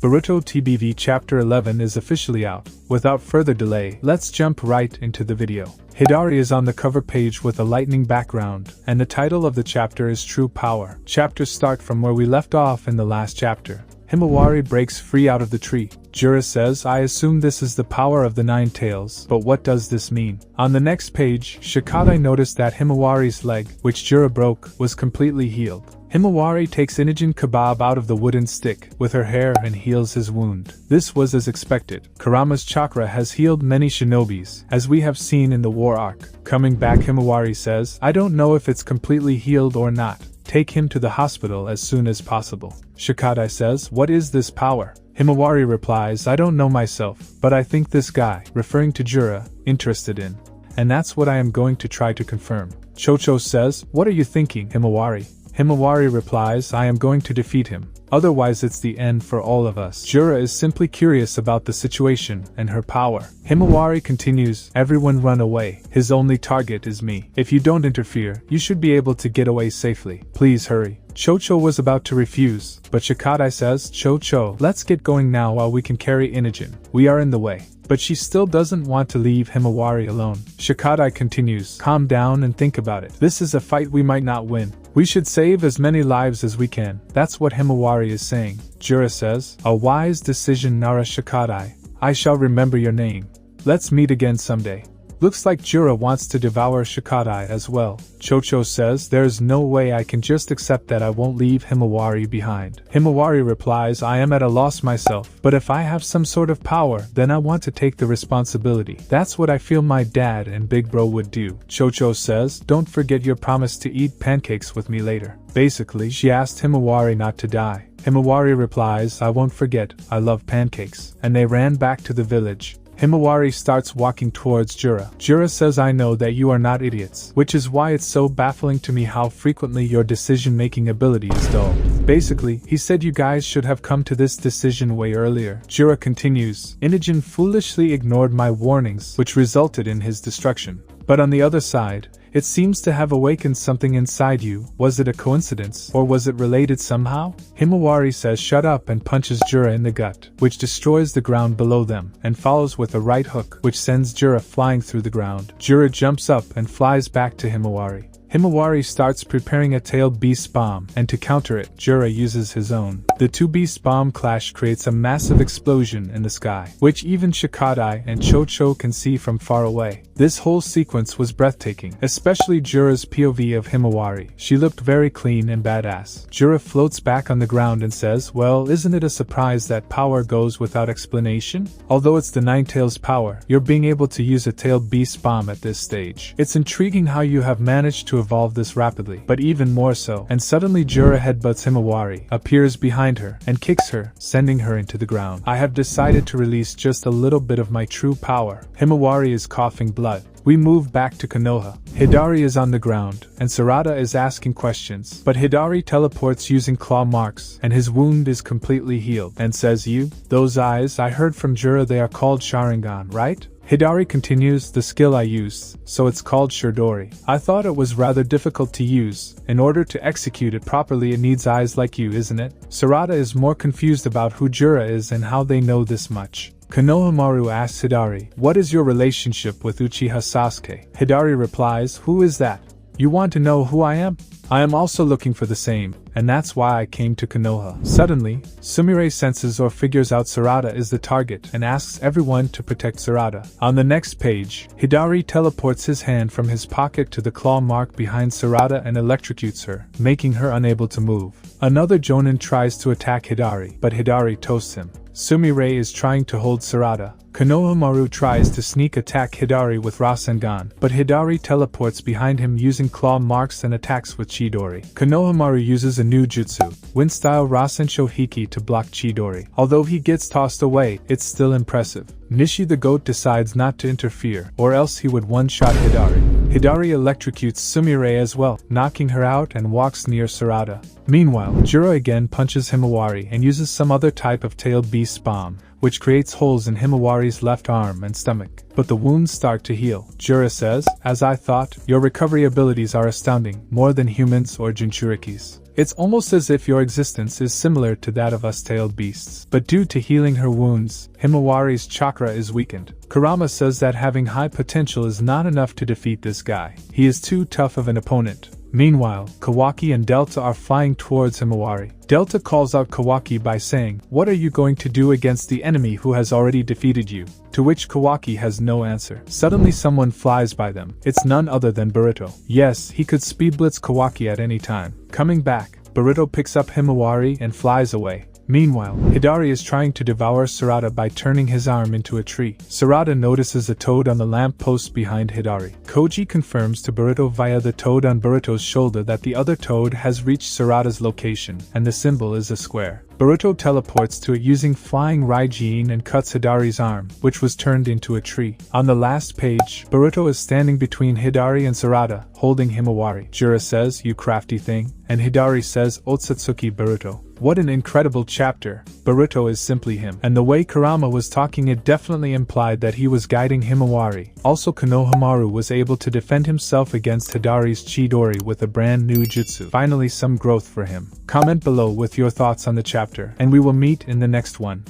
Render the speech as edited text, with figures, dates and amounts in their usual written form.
Boruto TBV Chapter 11 is officially out. Without further delay, let's jump right into the video. Hidari is on the cover page with a lightning background, and the title of the chapter is True Power. Chapters start from where we left off in the last chapter. Himawari breaks free out of the tree. Jura says, I assume this is the power of the nine tails, but what does this mean? On the next page, Shikadai noticed that Himawari's leg, which Jura broke, was completely healed. Himawari takes Inujin Kebab out of the wooden stick with her hair and heals his wound. This was as expected. Kurama's chakra has healed many shinobis, as we have seen in the war arc. Coming back, Himawari says, I don't know if it's completely healed or not. Take him to the hospital as soon as possible. Shikadai says, what is this power? Himawari replies, I don't know myself, but I think this guy, referring to Jura, interested in. And that's what I am going to try to confirm. Chocho says, what are you thinking, Himawari? Himawari replies, I am going to defeat him. Otherwise it's the end for all of us. Jura is simply curious about the situation and her power. Himawari continues, everyone run away. His only target is me. If you don't interfere, you should be able to get away safely. Please hurry. Chocho was about to refuse, but Shikadai says, Chocho, let's get going now while we can carry Inujin. We are in the way. But she still doesn't want to leave Himawari alone. Shikadai continues, calm down and think about it. This is a fight we might not win. We should save as many lives as we can. That's what Himawari is saying. Jura says, a wise decision, Nara Shikadai. I shall remember your name. Let's meet again someday. Looks like Jura wants to devour Shikadai as well. Chocho says, there's no way I can just accept that I won't leave Himawari behind. Himawari replies, I am at a loss myself, but if I have some sort of power, then I want to take the responsibility. That's what I feel my dad and big bro would do. Chocho says, don't forget your promise to eat pancakes with me later. Basically, she asked Himawari not to die. Himawari replies, I won't forget, I love pancakes. And they ran back to the village. Himawari starts walking towards Jura. Jura says, I know that you are not idiots, which is why it's so baffling to me how frequently your decision-making ability is dull. Basically, he said you guys should have come to this decision way earlier. Jura continues, Inujin foolishly ignored my warnings, which resulted in his destruction. But on the other side, it seems to have awakened something inside you. Was it a coincidence, or was it related somehow? Himawari says shut up and punches Jura in the gut, which destroys the ground below them, and follows with a right hook, which sends Jura flying through the ground. Jura jumps up and flies back to Himawari. Himawari starts preparing a tailed beast bomb, and to counter it, Jura uses his own. The two beast bomb clash creates a massive explosion in the sky, which even Shikadai and Chocho can see from far away. This whole sequence was breathtaking, especially Jura's POV of Himawari. She looked very clean and badass. Jura floats back on the ground and says, well, isn't it a surprise that power goes without explanation? Although it's the Nine Tails power, you're being able to use a tailed beast bomb at this stage. It's intriguing how you have managed to evolve this rapidly, but even more so. And suddenly Jura headbutts Himawari, appears behind her, and kicks her, sending her into the ground. I have decided to release just a little bit of my true power. Himawari is coughing blood. We move back to Konoha. Hidari is on the ground, and Sarada is asking questions, but Hidari teleports using claw marks, and his wound is completely healed, and says, those eyes, I heard from Jura they are called Sharingan, right? Hidari continues, the skill I used, so it's called Shurdori. I thought it was rather difficult to use. In order to execute it properly it needs eyes like you, isn't it? Sarada is more confused about who Jura is and how they know this much. Konohamaru asks Hidari, what is your relationship with Uchiha Sasuke? Hidari replies, who is that? You want to know who I am? I am also looking for the same, and that's why I came to Konoha. Suddenly, Sumire senses or figures out Sarada is the target and asks everyone to protect Sarada. On the next page, Hidari teleports his hand from his pocket to the claw mark behind Sarada and electrocutes her, making her unable to move. Another Jonin tries to attack Hidari, but Hidari toasts him. Sumire is trying to hold Sarada. Konohamaru tries to sneak attack Hidari with Rasengan, but Hidari teleports behind him using claw marks and attacks with Chidori. Konohamaru uses a new jutsu, Wind-style Rasen Shohiki, to block Chidori. Although he gets tossed away, it's still impressive. Nishi the goat decides not to interfere, or else he would one-shot Hidari. Hidari electrocutes Sumire as well, knocking her out and walks near Sarada. Meanwhile, Jura again punches Himawari and uses some other type of tailed beast bomb, which creates holes in Himawari's left arm and stomach. But the wounds start to heal. Jura says, as I thought, your recovery abilities are astounding, more than humans or Jinchurikis. It's almost as if your existence is similar to that of us tailed beasts. But due to healing her wounds, Himawari's chakra is weakened. Kurama says that having high potential is not enough to defeat this guy. He is too tough of an opponent. Meanwhile, Kawaki and Delta are flying towards Himawari. Delta calls out Kawaki by saying, "What are you going to do against the enemy who has already defeated you?" To which Kawaki has no answer. Suddenly someone flies by them. It's none other than Boruto. Yes, he could speed blitz Kawaki at any time. Coming back, Boruto picks up Himawari and flies away. Meanwhile, Hidari is trying to devour Sarada by turning his arm into a tree. Sarada notices a toad on the lamp post behind Hidari. Koji confirms to Boruto via the toad on Boruto's shoulder that the other toad has reached Sarada's location, and the symbol is a square. Boruto teleports to it using flying Raijin and cuts Hidari's arm, which was turned into a tree. On the last page, Boruto is standing between Hidari and Sarada, holding Himawari. Jura says, "You crafty thing," and Hidari says, "Otsutsuki Boruto." What an incredible chapter. Boruto is simply him. And the way Kurama was talking, it definitely implied that he was guiding Himawari. Also, Konohamaru was able to defend himself against Hidari's Chidori with a brand new jutsu. Finally, some growth for him. Comment below with your thoughts on the chapter, and we will meet in the next one.